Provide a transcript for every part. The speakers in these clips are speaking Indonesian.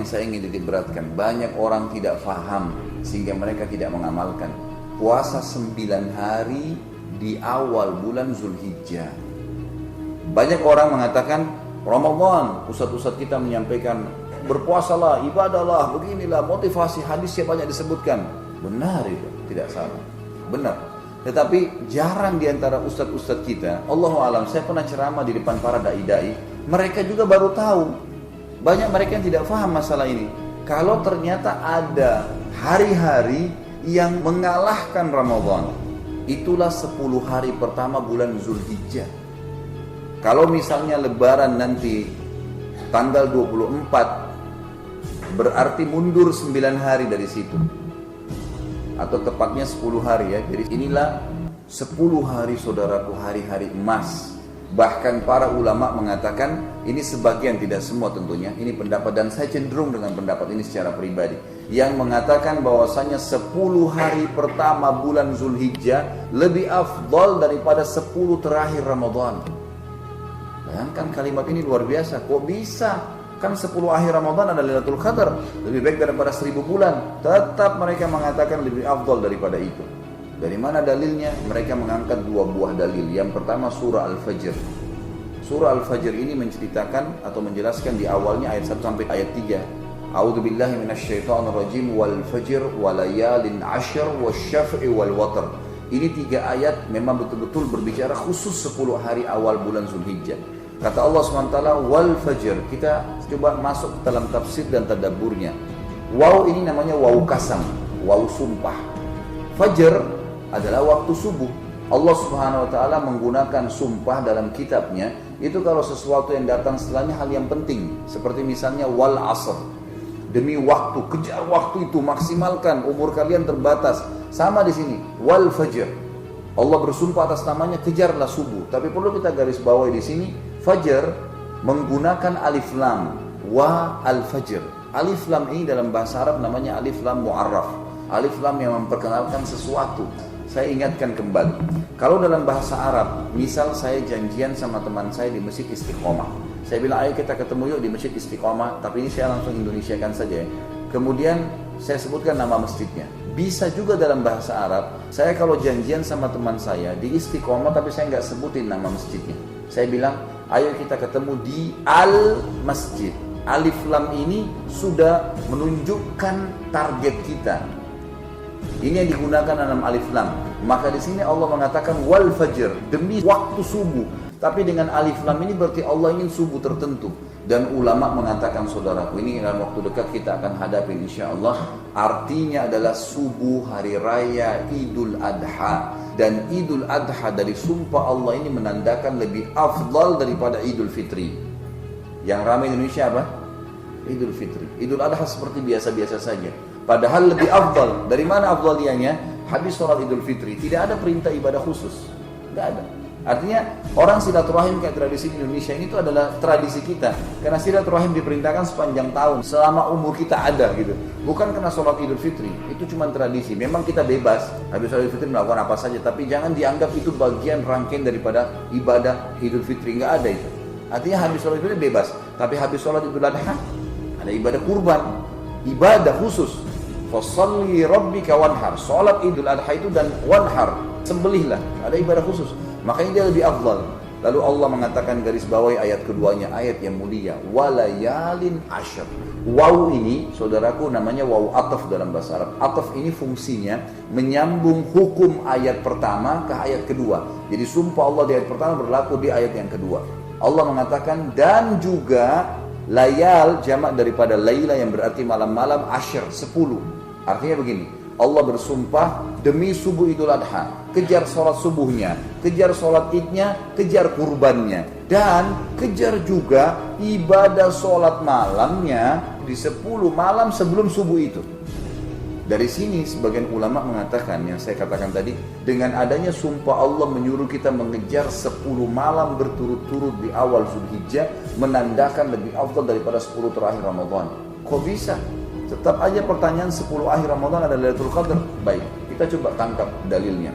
yang saya ingin titik beratkan. Banyak orang tidak faham sehingga mereka tidak mengamalkan. Puasa 9 hari di awal bulan Zulhijjah. Banyak orang mengatakan Ramadan, ustadz-ustadz kita menyampaikan berpuasalah, ibadahlah, beginilah, motivasi, hadisnya banyak disebutkan. Benar itu, tidak salah. Benar. Tetapi jarang diantara ustadz-ustadz kita, Allahu a'lam, saya pernah ceramah di depan para dai-dai, mereka juga baru tahu. Banyak mereka yang tidak paham masalah ini. Kalau ternyata ada hari-hari yang mengalahkan Ramadan, itulah 10 hari pertama bulan Zulhijjah. Kalau misalnya lebaran nanti tanggal 24, berarti mundur 9 hari dari situ. Atau tepatnya 10 hari ya. Jadi inilah 10 hari saudaraku, hari-hari emas. Bahkan para ulama mengatakan, ini sebagian, tidak semua tentunya, ini pendapat, dan saya cenderung dengan pendapat ini secara pribadi, yang mengatakan bahwasanya 10 hari pertama bulan Zulhijjah lebih afdal daripada 10 terakhir Ramadan. Bayangkan kalimat ini luar biasa. Kok bisa? Kan 10 akhir Ramadan ada Lailatul Qadar, lebih baik daripada 1000 bulan. Tetap mereka mengatakan lebih afdal daripada itu. Dari mana dalilnya? Mereka mengangkat 2 buah dalil. Yang pertama surah Al-Fajr. Surah Al-Fajr ini menceritakan atau menjelaskan di awalnya ayat 1 sampai ayat 3. A'udzubillahi minasyaitonirrajim, wal fajr walayalin 'ashr wasyaf'i wal watr. Ini 3 ayat memang betul-betul berbicara khusus 10 hari awal bulan Zulhijjah. Kata Allah SWT, wal fajr. Kita coba masuk dalam tafsir dan tadabburnya. Waw ini namanya waw kasam, waw sumpah. Fajr adalah waktu subuh. Allah Subhanahu wa taala menggunakan sumpah dalam kitabnya itu kalau sesuatu yang datang setelahnya hal yang penting, seperti misalnya wal asr. Demi waktu, kejar waktu itu, maksimalkan, umur kalian terbatas. Sama di sini, wal fajr. Allah bersumpah atas namanya, kejarlah subuh. Tapi perlu kita garis bawahi di sini, fajr menggunakan alif lam, wa al fajr. Alif lam ini dalam bahasa Arab namanya alif lam mu'arraf. Alif lam yang memperkenalkan sesuatu. Saya ingatkan kembali, kalau dalam bahasa Arab, misal saya janjian sama teman saya di Masjid Istiqomah. Saya bilang, ayo kita ketemu yuk di Masjid Istiqomah, tapi ini saya langsung Indonesiakan saja ya. Kemudian saya sebutkan nama masjidnya. Bisa juga dalam bahasa Arab, saya kalau janjian sama teman saya di Istiqomah, tapi saya nggak sebutin nama masjidnya. Saya bilang, ayo kita ketemu di Al-Masjid. Alif lam ini sudah menunjukkan target kita. Ini yang digunakan dalam alif lam. Maka di sini Allah mengatakan wal fajr, demi waktu subuh. Tapi dengan alif lam ini berarti Allah ingin subuh tertentu. Dan ulama mengatakan, saudaraku, ini dalam waktu dekat kita akan hadapi insyaallah. Artinya adalah subuh hari raya Idul Adha. Dan Idul Adha dari sumpah Allah ini menandakan lebih afdal daripada Idul Fitri. Yang ramai Indonesia apa? Idul Fitri. Idul Adha seperti biasa-biasa saja. Padahal lebih afdal. Dari mana afdaliannya? Habis sholat Idul Fitri. Tidak ada perintah ibadah khusus. Tidak ada. Artinya orang silaturahim kayak tradisi Indonesia ini itu adalah tradisi kita. Karena silaturahim diperintahkan sepanjang tahun. Selama umur kita ada gitu. Bukan karena sholat Idul Fitri. Itu cuma tradisi. Memang kita bebas. Habis sholat Idul Fitri melakukan apa saja. Tapi jangan dianggap itu bagian rangkaian daripada ibadah Idul Fitri. Nggak ada itu. Artinya habis sholat Idul Fitri bebas. Tapi habis sholat Idul Adha ada ibadah kurban. Ibadah khusus. Fasholli rabbika wanhar. Salat Idul Adha itu dan wanhar, sembelihlah, ada ibadah khusus. Makanya dia lebih afdal. Lalu Allah mengatakan garis bawahi ayat keduanya, ayat yang mulia, walayalin ashr. Waw ini, saudaraku, namanya waw ataf dalam bahasa Arab. Ataf ini fungsinya menyambung hukum ayat pertama ke ayat kedua. Jadi sumpah Allah di ayat pertama berlaku di ayat yang kedua. Allah mengatakan dan juga layal jamak daripada laila yang berarti malam-malam, ashr 10. Artinya begini, Allah bersumpah demi subuh Idul Adha, kejar sholat subuhnya, kejar sholat idnya, kejar kurbannya, dan kejar juga ibadah sholat malamnya di 10 malam sebelum subuh itu. Dari sini sebagian ulama mengatakan, yang saya katakan tadi, dengan adanya sumpah Allah menyuruh kita mengejar 10 malam berturut-turut di awal Zulhijjah, menandakan lebih afdal daripada 10 terakhir Ramadan. Kok bisa? Tetap aja pertanyaan 10 akhir Ramadan ada Lailatul Qadar. Baik, kita coba tangkap dalilnya.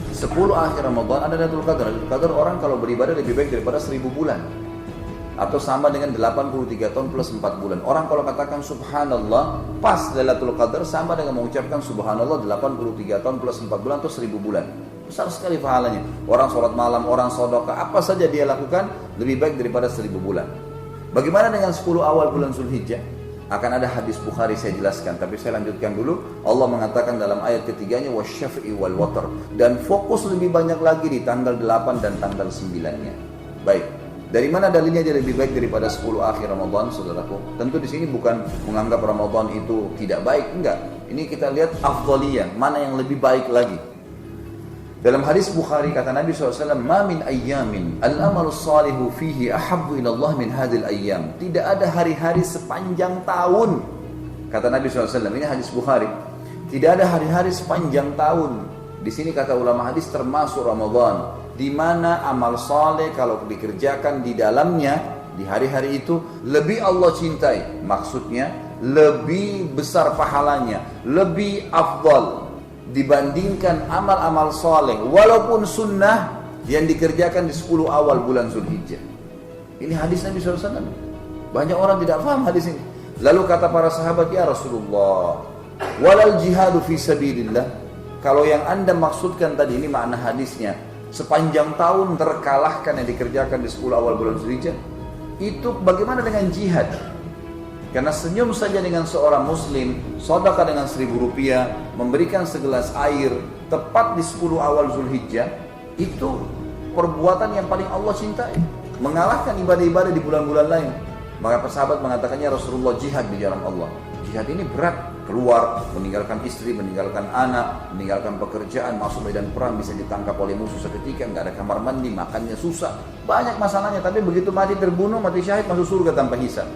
10 akhir Ramadan ada Lailatul Qadar. Lailatul Qadar orang kalau beribadah lebih baik daripada 1000 bulan. atau sama dengan 83 tahun plus 4 bulan. Orang kalau katakan subhanallah pas Lailatul Qadar sama dengan mengucapkan subhanallah 83 tahun plus 4 bulan atau 1000 bulan. Besar sekali pahalanya. Orang sholat malam, orang sedekah, apa saja dia lakukan lebih baik daripada 1000 bulan. Bagaimana dengan 10 awal bulan Zulhijjah? Akan ada hadis Bukhari saya jelaskan, tapi saya lanjutkan dulu. Allah mengatakan dalam ayat ketiganya wasyaf'i wal watr, dan fokus lebih banyak lagi di tanggal 8 dan tanggal 9-nya. Baik. Dari mana dalilnya dia lebih baik daripada 10 akhir Ramadan, saudaraku? Tentu di sini bukan menganggap Ramadan itu tidak baik, enggak. Ini kita lihat afdaliyah, mana yang lebih baik lagi. Dalam hadis Bukhari kata Nabi SAW, "Ma min ayyamin al-amalu salihu fihi ahabbu ila Allah min hadhil ayyam." Tidak ada hari-hari sepanjang tahun. Kata Nabi SAW, ini hadis Bukhari. Tidak ada hari-hari sepanjang tahun. Di sini kata ulama hadis termasuk Ramadan, di mana amal saleh kalau dikerjakan di dalamnya di hari-hari itu lebih Allah cintai. Maksudnya lebih besar pahalanya, lebih afdal dibandingkan amal-amal saleh walaupun sunnah yang dikerjakan di 10 awal bulan Zulhijjah. Ini hadis Nabi SAW. Banyak orang tidak paham hadis ini. Lalu kata para sahabat, ya Rasulullah, walal jihadu fi sabilillah. Kalau yang anda maksudkan tadi, ini makna hadisnya, sepanjang tahun terkalahkan yang dikerjakan di 10 awal bulan Zulhijjah, itu bagaimana dengan jihad? Karena senyum saja dengan seorang muslim, sedekah dengan 1000 rupiah, memberikan segelas air tepat di 10 awal Zulhijjah, itu perbuatan yang paling Allah cintai, mengalahkan ibadah-ibadah di bulan-bulan lain. Maka sahabat mengatakannya, Rasulullah, jihad di jalan Allah. Jihad ini berat, keluar, meninggalkan istri, meninggalkan anak, meninggalkan pekerjaan, masuk medan perang, bisa ditangkap oleh musuh seketika, nggak ada kamar mandi, makannya susah, banyak masalahnya. Tapi begitu mati terbunuh, mati syahid, masuk surga tanpa hisab.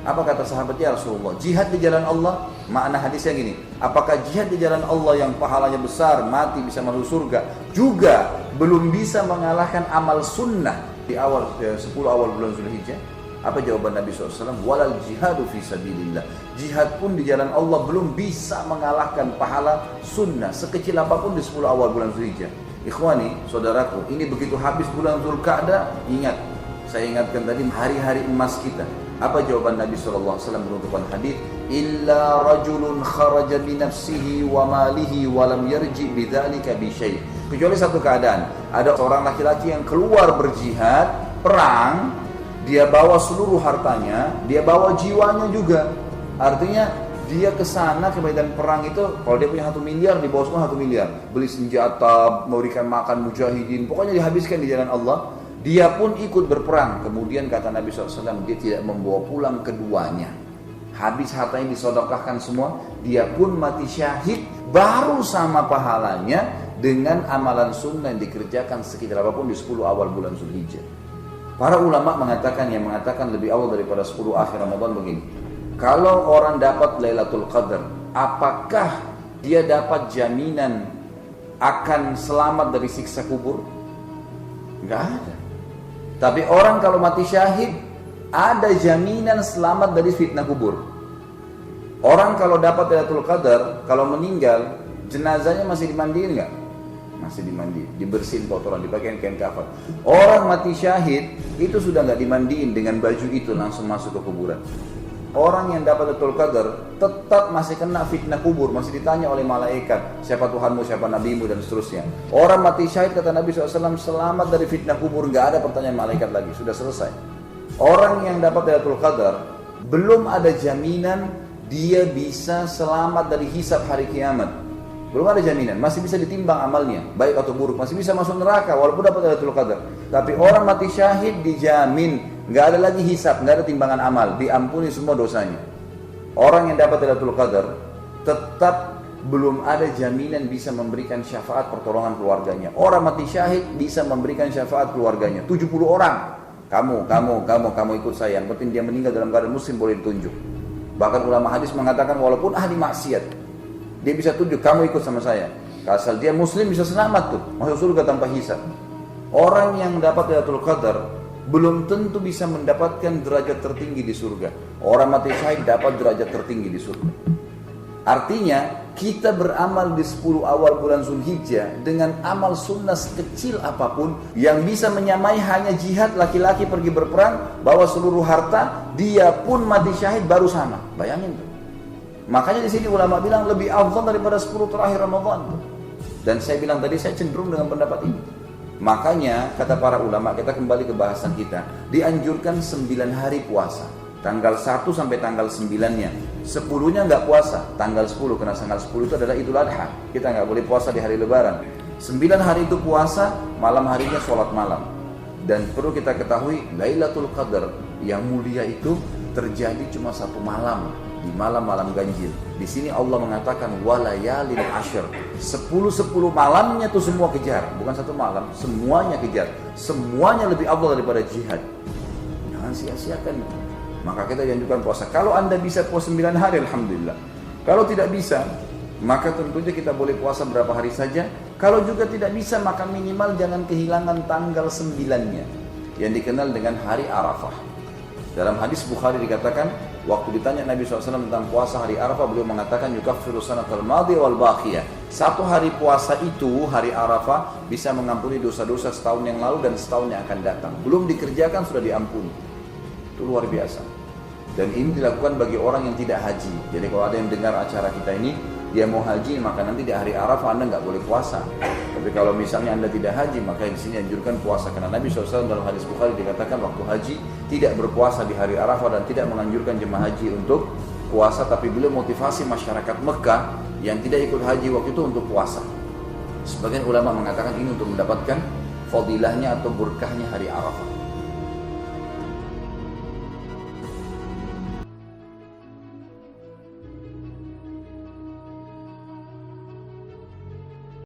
Apa kata sahabat, ya Rasulullah, jihad di jalan Allah, makna hadisnya gini, apakah jihad di jalan Allah yang pahalanya besar, mati bisa masuk surga, juga belum bisa mengalahkan amal sunnah di awal 10 awal bulan Zulhijjah? Apa jawaban Nabi SAW? Walal jihadu fi sabilillah. Jihad pun di jalan Allah belum bisa mengalahkan pahala sunnah sekecil apapun di 10 awal bulan Zulhijjah. Ikhwani, saudaraku, ini begitu habis bulan Dzulqa'dah, ingat, saya ingatkan tadi hari-hari emas kita. Apa jawaban Nabi SAW menutupkan hadis? Illa rajulun kharaja bi nafsihi wa malihi wa lam yarji bidzalika bi syai'. Kecuali satu keadaan, ada seorang laki-laki yang keluar berjihad, perang, dia bawa seluruh hartanya, dia bawa jiwanya juga. Artinya dia ke sana ke medan perang itu, kalau dia punya 1 miliar, dibawa semua 1 miliar. Beli senjata, memberikan makan mujahidin, pokoknya dihabiskan di jalan Allah. Dia pun ikut berperang. Kemudian kata Nabi SAW, dia tidak membawa pulang keduanya. Habis hartanya disedekahkan semua, dia pun mati syahid, baru sama pahalanya dengan amalan sunnah yang dikerjakan sekitar apapun di 10 awal bulan Zulhijjah. Para ulama mengatakan, yang mengatakan lebih awal daripada 10 akhir Ramadan begini. Kalau orang dapat Lailatul Qadar, apakah dia dapat jaminan akan selamat dari siksa kubur? Enggak ada. Tapi orang kalau mati syahid, ada jaminan selamat dari fitnah kubur. Orang kalau dapat Lailatul Qadar, kalau meninggal, jenazahnya masih dimandiin enggak? Masih dimandiin, dibersihin kotoran, dipakai kain kafan. Orang mati syahid itu sudah nggak dimandiin dengan baju itu, langsung masuk ke kuburan. Orang yang dapat Lailatul Qadar tetap masih kena fitnah kubur, masih ditanya oleh malaikat, siapa Tuhanmu, siapa nabimu, dan seterusnya. Orang mati syahid, kata Nabi SAW, selamat dari fitnah kubur, nggak ada pertanyaan malaikat lagi, sudah selesai. Orang yang dapat Lailatul Qadar belum ada jaminan dia bisa selamat dari hisab hari kiamat. Belum ada jaminan, masih bisa ditimbang amalnya, baik atau buruk, masih bisa masuk neraka walaupun dapat Lailatul Qadar. Tapi orang mati syahid dijamin, nggak ada lagi hisab, nggak ada timbangan amal, diampuni semua dosanya. Orang yang dapat Lailatul Qadar tetap belum ada jaminan bisa memberikan syafaat pertolongan keluarganya. Orang mati syahid bisa memberikan syafaat keluarganya, 70 orang. Kamu ikut saya, yang penting dia meninggal dalam keadaan muslim boleh ditunjuk. Bahkan ulama hadis mengatakan walaupun ahli maksiat, dia bisa tunjuk, kamu ikut sama saya. Asal dia muslim bisa selamat tuh, masuk surga tanpa hisab. Orang yang dapat Lailatul Qadar belum tentu bisa mendapatkan derajat tertinggi di surga. Orang mati syahid dapat derajat tertinggi di surga. Artinya kita beramal di 10 awal bulan Zulhijjah dengan amal sunnah sekecil apapun yang bisa menyamai hanya jihad, laki-laki pergi berperang bawa seluruh harta, dia pun mati syahid baru sama. Bayangin tuh. Makanya di sini ulama bilang lebih afdal daripada 10 terakhir Ramadan. Dan saya bilang tadi saya cenderung dengan pendapat ini. Makanya kata para ulama, kita kembali ke bahasan kita, dianjurkan 9 hari puasa. Tanggal 1 sampai tanggal 9-nya. 10-nya nggak puasa, tanggal 10, karena tanggal 10 itu adalah Idul Adha. Kita nggak boleh puasa di hari Lebaran. 9 hari itu puasa, malam harinya sholat malam. Dan perlu kita ketahui, Lailatul Qadar yang mulia itu terjadi cuma 1 malam, di malam-malam ganjil. Di sini Allah mengatakan walayalin ashr. 10 malamnya itu semua kejar, bukan 1 malam, semuanya kejar. Semuanya lebih afdal daripada jihad. Jangan sia-siakan. Maka kita dianjurkan puasa. Kalau Anda bisa puasa 9 hari, alhamdulillah. Kalau tidak bisa, maka tentunya kita boleh puasa berapa hari saja. Kalau juga tidak bisa, maka minimal jangan kehilangan tanggal 9-nya, yang dikenal dengan hari Arafah. Dalam hadis Bukhari dikatakan, waktu ditanya Nabi SAW tentang puasa hari Arafah, beliau mengatakan yukaffiru sanatal madiyah wal baqiyah. 1 hari puasa itu, hari Arafah, bisa mengampuni dosa-dosa setahun yang lalu dan setahun yang akan datang. Belum dikerjakan sudah diampuni. Itu luar biasa. Dan ini dilakukan bagi orang yang tidak haji. Jadi kalau ada yang dengar acara kita ini, dia mau haji, maka nanti di hari Arafah Anda nggak boleh puasa. Tapi kalau misalnya Anda tidak haji, maka di sini anjurkan puasa. Karena Nabi SAW dalam hadis Bukhari dikatakan waktu haji tidak berpuasa di hari Arafah dan tidak menganjurkan jemaah haji untuk puasa. Tapi beliau motivasi masyarakat Mekah yang tidak ikut haji waktu itu untuk puasa. Sebagian ulama mengatakan ini untuk mendapatkan fadilahnya atau berkahnya hari Arafah.